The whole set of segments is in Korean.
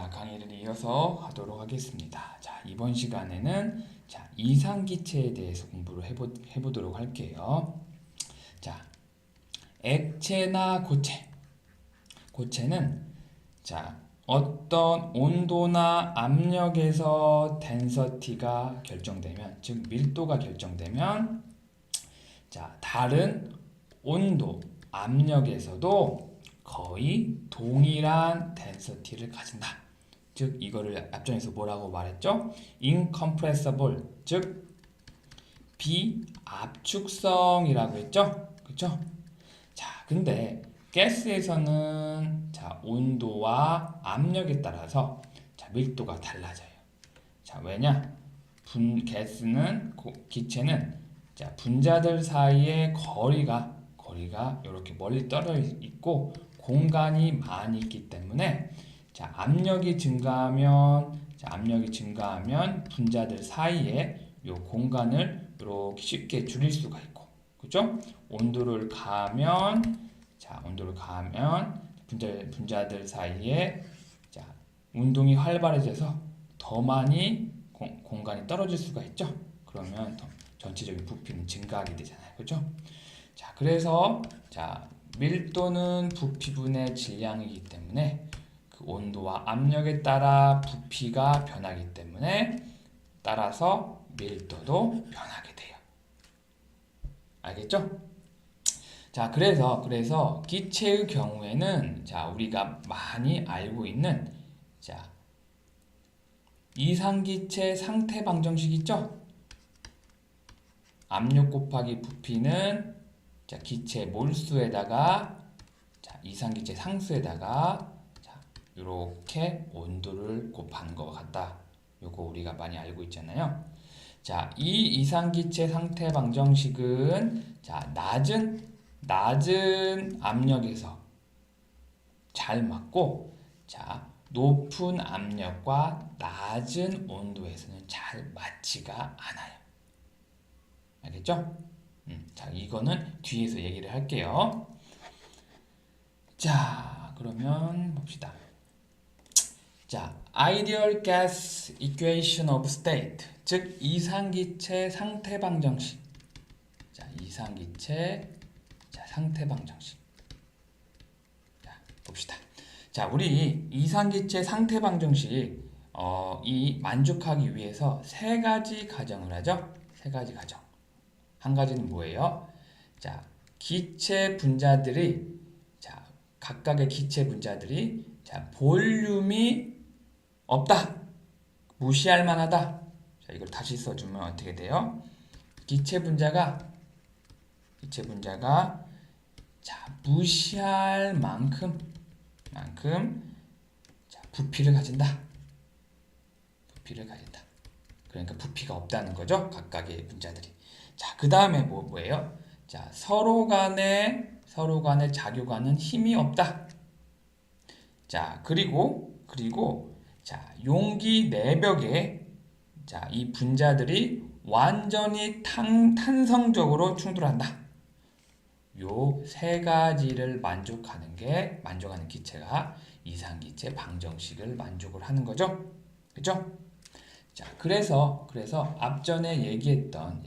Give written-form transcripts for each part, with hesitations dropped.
자, 강의를 이어서 하도록 하겠습니다. 자, 이번 시간에는 이상기체에 대해서 공부를 해보도록 할게요. 자, 액체나 고체. 고체는 어떤 온도나 압력에서 덴서티가 결정되면, 즉 밀도가 결정되면, 다른 온도, 압력에서도 거의 동일한 덴서티를 가진다. 즉 이거를 앞전에서 뭐라고 말했죠? incompressible, 즉 비압축성이라고 했죠? 그렇죠? 자, 근데 가스에서는 온도와 압력에 따라서 밀도가 달라져요. 왜냐? 가스는 기체는 분자들 사이의 거리가 이렇게 멀리 떨어져 있고 공간이 많이 있기 때문에 압력이 증가하면 분자들 사이에 요 공간을 이렇게 쉽게 줄일 수가 있고, 그죠? 온도를 가하면 분자들 사이에 운동이 활발해져서 더 많이 공간이 떨어질 수가 있죠. 그러면 전체적인 부피는 증가하게 되잖아요. 그죠? 그래서 밀도는 부피분의 질량이기 때문에 그 온도와 압력에 따라 부피가 변하기 때문에 따라서 밀도도 변하게 돼요. 알겠죠? 그래서 기체의 경우에는 우리가 많이 알고 있는 이상기체 상태 방정식 있죠? 압력 곱하기 부피는 기체 몰수에다가 이상기체 상수에다가 이렇게 온도를 곱하는 것 같다. 요거 우리가 많이 알고 있잖아요. 이 이상기체 상태 방정식은 낮은 압력에서 잘 맞고 높은 압력과 낮은 온도에서는 잘 맞지가 않아요. 알겠죠? 이거는 뒤에서 얘기를 할게요. 그러면 봅시다. Ideal gas equation of state, 즉 이상기체 상태 방정식. 이상기체 상태 방정식. 봅시다. 우리 이상기체 상태 방정식 이 만족하기 위해서 세 가지 가정을 하죠. 세 가지 가정. 한 가지는 뭐예요? 기체 분자들이 각각의 기체 분자들이 볼륨이 없다. 무시할 만하다. 이걸 다시 써주면 어떻게 돼요? 기체 분자가 무시할 만큼 부피를 가진다. 그러니까 부피가 없다는 거죠. 각각의 분자들이. 그 다음에 뭐예요? 서로 간에 작용하는 힘이 없다. 그리고 용기 내벽에 이 분자들이 완전히 탄성적으로 충돌한다. 요 세 가지를 만족하는 기체가 이상기체 방정식을 만족을 하는 거죠. 그죠? 그래서 앞전에 얘기했던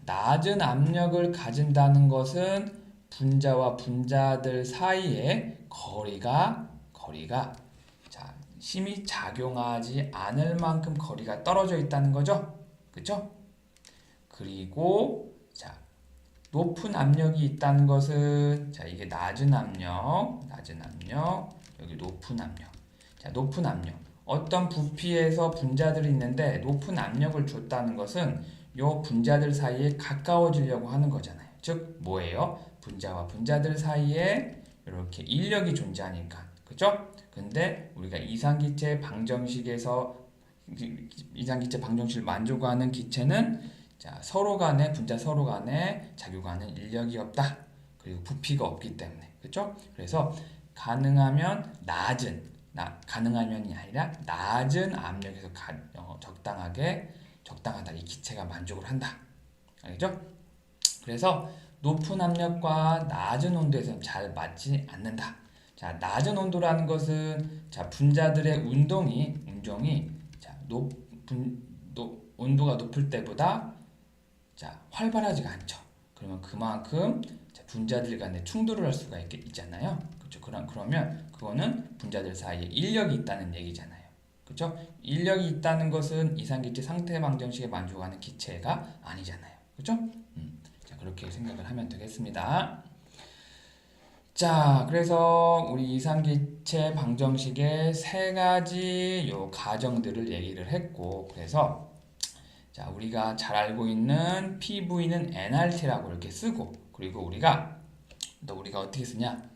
낮은 압력을 가진다는 것은 분자와 분자들 사이의 거리가 힘이 작용하지 않을 만큼 거리가 떨어져 있다는 거죠. 그렇죠? 그리고 높은 압력이 있다는 것은 이게 낮은 압력, 여기 높은 압력. 높은 압력. 어떤 부피에서 분자들이 있는데 높은 압력을 줬다는 것은 요 분자들 사이에 가까워지려고 하는 거잖아요. 즉 뭐예요? 분자와 분자들 사이에 이렇게 인력이 존재하니까. 그죠? 근데 우리가 이상기체 방정식을 만족하는 기체는 분자 서로 간에 작용하는 인력이 없다. 그리고 부피가 없기 때문에. 그렇죠? 그래서 가능하면이 아니라 낮은 압력에서 적당하다. 이 기체가 만족을 한다. 알겠죠? 그래서 높은 압력과 낮은 온도에서는 잘 맞지 않는다. 자, 낮은 온도라는 것은 자, 분자들의 운동이 자, 온도가 높을 때보다 자, 활발하지가 않죠. 그러면 그만큼 자, 분자들 간에 충돌을 할 수가 있잖아요. 그렇죠? 그러면 그거는 분자들 사이에 인력이 있다는 얘기잖아요. 그렇죠? 인력이 있다는 것은 이상기체 상태 방정식에 만족하는 기체가 아니잖아요. 그렇죠? 자, 그렇게 생각을 하면 되겠습니다. 자, 그래서 우리 이상기체 방정식의 세 가지 요 가정들을 얘기를 했고, 그래서 자, 우리가 잘 알고 있는 PV는 nRT라고 이렇게 쓰고, 그리고 우리가 어떻게 쓰냐?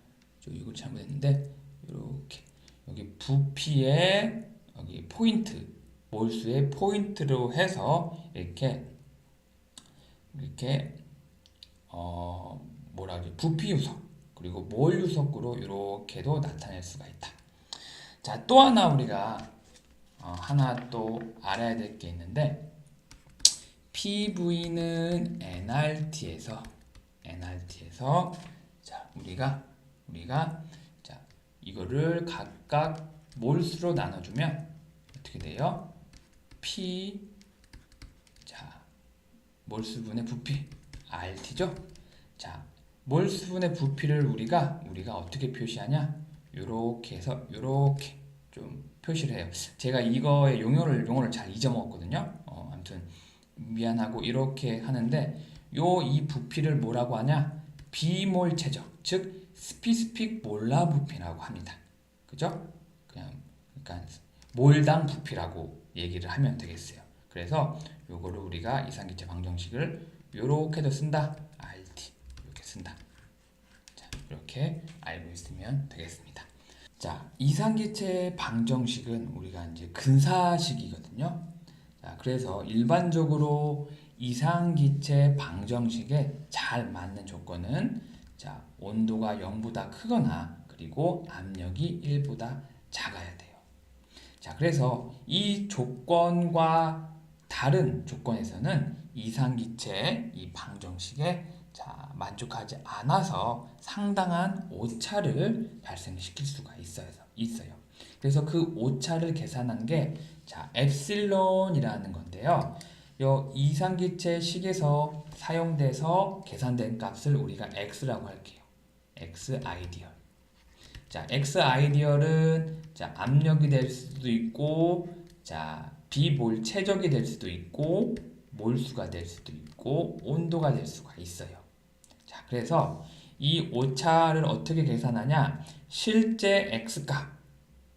이거 잘못했는데 이렇게 여기 부피의 여기 포인트, 몰수의 포인트로 해서 이렇게 뭐라 그러지? 부피 유속 그리고 몰 유속으로 이렇게도 나타낼 수가 있다. 자, 또 하나 우리가 하나 또 알아야 될 게 있는데 PV는 nRT에서 자, 우리가 자, 이거를 각각 몰수로 나눠주면 어떻게 돼요? P 자, 몰수분의 부피 RT죠? 자, 몰수분의 부피를 우리가 어떻게 표시하냐? 요렇게 해서 요렇게 좀 표시를 해요. 제가 이거의 용어를 잘 잊어먹었거든요. 아무튼 미안하고 이렇게 하는데 이 부피를 뭐라고 하냐? 비몰 최적, 즉 스피스픽 몰라 부피라고 합니다. 그죠? 그러니까 몰당 부피라고 얘기를 하면 되겠어요. 그래서 요거를 우리가 이상기체 방정식을 요렇게도 쓴다. RT 이렇게 쓴다. 자, 이렇게 알고 있으면 되겠습니다. 자, 이상기체 방정식은 우리가 이제 근사식이거든요. 자, 그래서 일반적으로 이상기체 방정식에 잘 맞는 조건은 자, 온도가 0보다 크거나 그리고 압력이 1보다 작아야 돼요. 자, 그래서 이 조건과 다른 조건에서는 이상기체 이 방정식에 자, 만족하지 않아서 상당한 오차를 발생시킬 수가 있어요. 그래서 그 오차를 계산한 게 자, 엡실론이라는 건데요. 요 이상기체 식에서 사용돼서 계산된 값을 우리가 x라고 할게요. x 아이디얼. 자, x 아이디얼은 자, 압력이 될 수도 있고 자, 비몰 최적이 될 수도 있고 몰수가 될 수도 있고 온도가 될 수가 있어요. 자, 그래서 이 오차를 어떻게 계산하냐? 실제 x값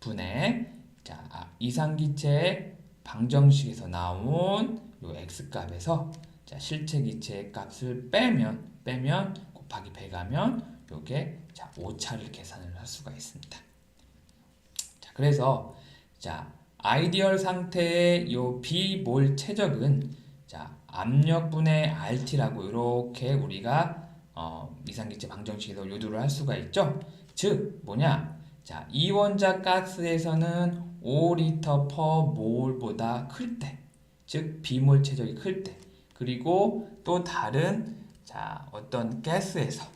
분의 자, 이상기체 방정식에서 나온 요 x값에서 자, 실제 기체의 값을 빼면 곱하기 100하면 요게 자, 오차를 계산을 할 수가 있습니다. 자, 그래서 자, 아이디얼 상태의 요 비몰 최적은 자, 압력분의 RT라고 이렇게 우리가 이상기체 방정식에서 요도를 할 수가 있죠. 즉 뭐냐? 자, 이원자 가스에서는 5리터 per 몰보다 클 때, 즉 비몰 최적이 클 때, 그리고 또 다른 자, 어떤 가스에서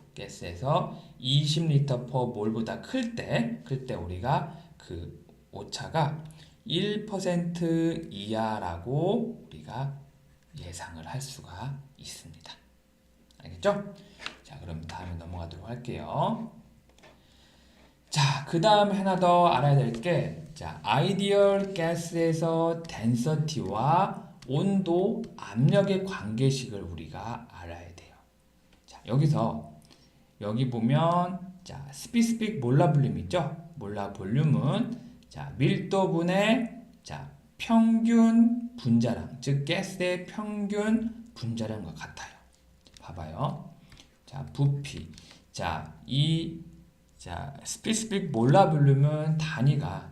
20리터 per 몰보다 클 때 우리가 그 오차가 1% 이하라고 우리가 예상을 할 수가 있습니다. 알겠죠? 자, 그럼 다음에 넘어가도록 할게요. 자, 그 다음에 하나 더 알아야 될 게, 자, 아이디얼 가스에서 덴서티와 온도, 압력의 관계식을 우리가 알아야 돼요. 자, 여기 보면, 자, 스피스픽 몰라 볼륨 있죠? 몰라 볼륨은, 자, 밀도분의, 자, 평균 분자량, 즉, 가스의 평균 분자량과 같아요. 봐봐요. 자, 부피. 자, 스피스픽 몰라 볼륨은 단위가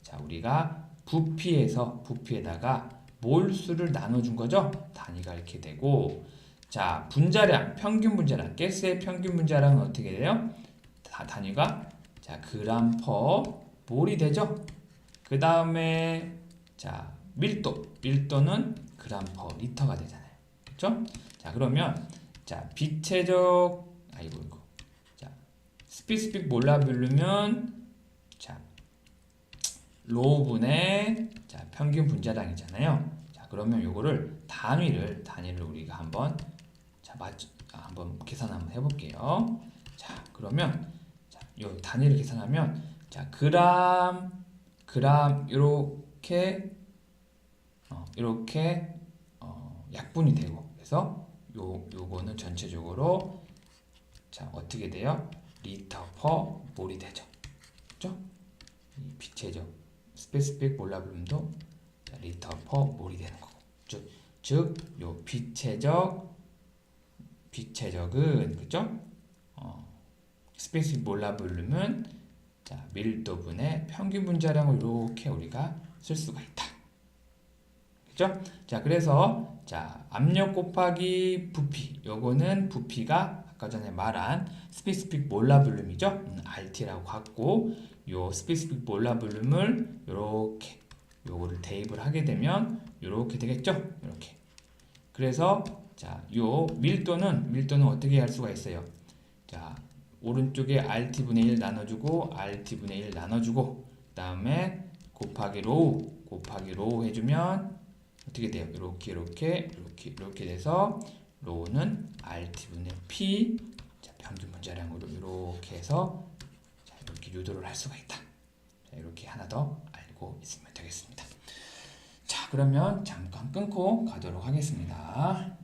자, 우리가 부피에다가 몰수를 나눠준 거죠. 단위가 이렇게 되고 자, 분자량, 평균 분자량, 가스의 평균 분자량은 어떻게 돼요? 단위가 자, 그램 퍼 몰이 되죠. 그 다음에 자, 밀도는 그램 퍼 리터가 되잖아요. 그렇죠? 자, 그러면 자, 비체적 아이고 이거. 자, 스피시픽 몰라블룸은 자, 로우분의 자, 평균 분자량이잖아요. 자, 그러면 요거를 단위를 우리가 한번 자, 한번 계산 한번 해볼게요. 자, 그러면 자, 요 단위를 계산하면 자, 그람 이렇게 이렇게 약분이 되고 그래서 요거는 전체적으로 자, 어떻게 돼요? 리터 퍼 몰이 되죠. 그죠? 이 비체적 스페시픽 몰라블룸도 리터 퍼 몰이 되는 거고. 즉, 요 비체적은 그죠? 스페시픽 몰라블룸은 자, 밀도분의 평균 분자량을 이렇게 우리가 쓸 수가 있다. 그죠? 자, 그래서 자, 압력 곱하기 부피. 요거는 부피가 아까 전에 말한 스페시픽 몰라블룸이죠. RT라고 갖고 요 스페시픽 몰라블룸을 요렇게 요거를 대입을 하게 되면 요렇게 되겠죠? 이렇게. 그래서 자, 요 밀도는 어떻게 할 수가 있어요? 자, 오른쪽에 RT분의 1 나눠주고 RT분의 1 나눠주고 그 다음에 곱하기 로우 해주면 어떻게 돼요? 이렇게 돼서 로우는 RT분의 P 자, 평균 분자량으로 이렇게 해서 자, 이렇게 유도를 할 수가 있다. 자, 이렇게 하나 더 알고 있으면 되겠습니다. 자, 그러면 잠깐 끊고 가도록 하겠습니다.